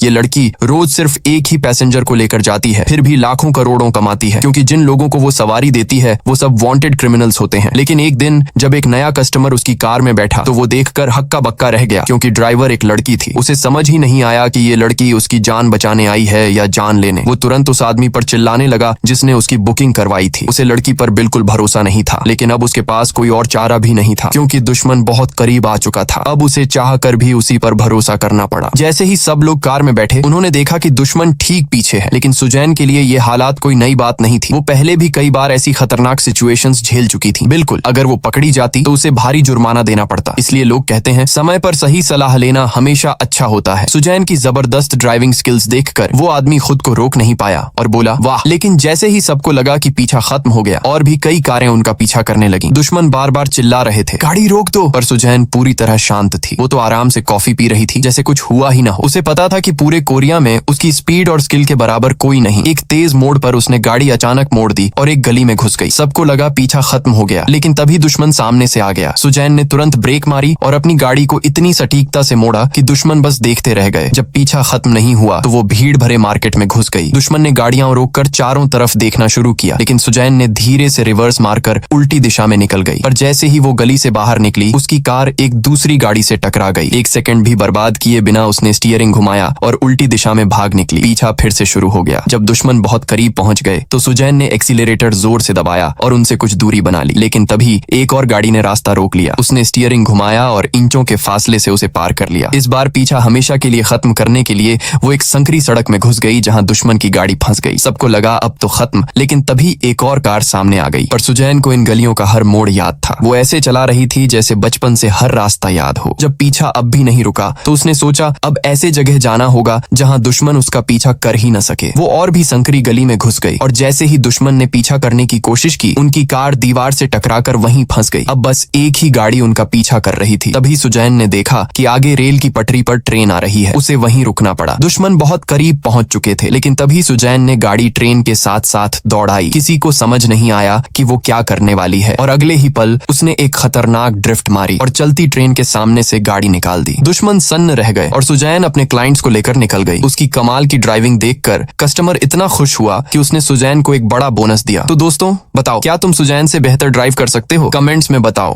ये लड़की रोज सिर्फ एक ही पैसेंजर को लेकर जाती है, फिर भी लाखों करोड़ों कमाती है, क्योंकि जिन लोगों को वो सवारी देती है वो सब वांटेड क्रिमिनल्स होते हैं। लेकिन एक दिन जब एक नया कस्टमर उसकी कार में बैठा तो वो देखकर हक्का बक्का रह गया, क्योंकि ड्राइवर एक लड़की थी। उसे समझ ही नहीं आया कि ये लड़की उसकी जान बचाने आई है या जान लेने। वो तुरंत उस आदमी पर चिल्लाने लगा जिसने उसकी बुकिंग करवाई थी। उसे लड़की पर बिल्कुल भरोसा नहीं था, लेकिन अब उसके पास कोई और चारा भी नहीं था, क्योंकि दुश्मन बहुत करीब आ चुका था। अब उसे चाह कर भी उसी पर भरोसा करना पड़ा। जैसे ही सब लोग कार में बैठे, उन्होंने देखा कि दुश्मन ठीक पीछे है। लेकिन सुजैन के लिए ये हालात कोई नई बात नहीं थी। वो पहले भी कई बार ऐसी खतरनाक सिचुएशंस झेल चुकी थी। बिल्कुल, अगर वो पकड़ी जाती तो उसे भारी जुर्माना देना पड़ता। इसलिए लोग कहते हैं समय पर सही सलाह लेना हमेशा अच्छा होता है। सुजैन की जबरदस्त ड्राइविंग स्किल्स देखकर वो आदमी खुद को रोक नहीं पाया और बोला वाह। लेकिन जैसे ही सबको लगा कि पीछा खत्म हो गया, और भी कई कारें उनका पीछा करने लगी। दुश्मन बार बार चिल्ला रहे थे गाड़ी रोक दो, पर सुजैन पूरी तरह शांत थी। वो तो आराम से कॉफी पी रही थी जैसे कुछ हुआ ही ना हो। उसे पता था कि पूरे कोरिया में उसकी स्पीड और स्किल के बराबर कोई नहीं। एक तेज मोड़ पर उसने गाड़ी अचानक मोड़ दी और एक गली में घुस गई। सबको लगा पीछा खत्म हो गया, लेकिन तभी दुश्मन सामने से आ गया। सुजैन ने तुरंत ब्रेक मारी और अपनी गाड़ी को इतनी सटीकता से मोड़ा कि दुश्मन बस देखते रह गए। जब पीछा खत्म नहीं हुआ तो वो भीड़ भरे मार्केट में घुस गई। दुश्मन ने गाड़ियां रोककर चारों तरफ देखना शुरू किया, लेकिन सुजैन ने धीरे से रिवर्स मारकर उल्टी दिशा में निकल गई। पर जैसे ही वो गली से बाहर निकली, उसकी कार एक दूसरी गाड़ी से टकरा गई। एक सेकंड भी बर्बाद किए बिना उसने स्टीयरिंग घुमाया और उल्टी दिशा में भाग निकली। पीछा फिर से शुरू हो गया। जब दुश्मन बहुत करीब पहुंच गए तो सुजैन ने एक्सीलरेटर जोर से दबाया और उनसे कुछ दूरी बना ली। लेकिन तभी एक और गाड़ी ने रास्ता रोक लिया। उसने स्टीयरिंग घुमाया और इंचों के फासले से उसे पार कर लिया। इस बार पीछा हमेशा के लिए खत्म करने के लिए वो एक संकरी सड़क में घुस गई, जहां दुश्मन की गाड़ी फंस गई। सबको लगा अब तो खत्म, लेकिन तभी एक और कार सामने आ गई। पर सुजैन को इन गलियों का हर मोड़ याद था। वो ऐसे चला रही थी जैसे बचपन से हर रास्ता याद हो। जब पीछा अब भी नहीं रुका तो उसने सोचा अब ऐसे जगह जाना होगा जहां दुश्मन उसका पीछा कर ही न सके। वो और भी संकरी गली में घुस गई और जैसे ही दुश्मन ने पीछा करने की कोशिश की, उनकी कार दीवार से टकराकर वहीं फंस गई। अब बस एक ही गाड़ी उनका पीछा कर रही थी। तभी सुजैन ने देखा कि आगे रेल की पटरी पर ट्रेन आ रही है। उसे वहीं रुकना पड़ा। दुश्मन बहुत करीब पहुंच चुके थे, लेकिन तभी सुजैन ने गाड़ी ट्रेन के साथ साथ दौड़ाई। किसी को समझ नहीं आया कि वो क्या करने वाली है, और अगले ही पल उसने एक खतरनाक ड्रिफ्ट मारी और चलती ट्रेन के सामने से गाड़ी निकाल दी। दुश्मन सन्न रह गए और सुजैन अपने क्लाइंट्स को लेकर निकल गई। उसकी कमाल की ड्राइविंग देखकर कस्टमर इतना खुश हुआ कि उसने सुजैन को एक बड़ा बोनस दिया। तो दोस्तों बताओ, क्या तुम सुजैन से बेहतर ड्राइव कर सकते हो? कमेंट्स में बताओ।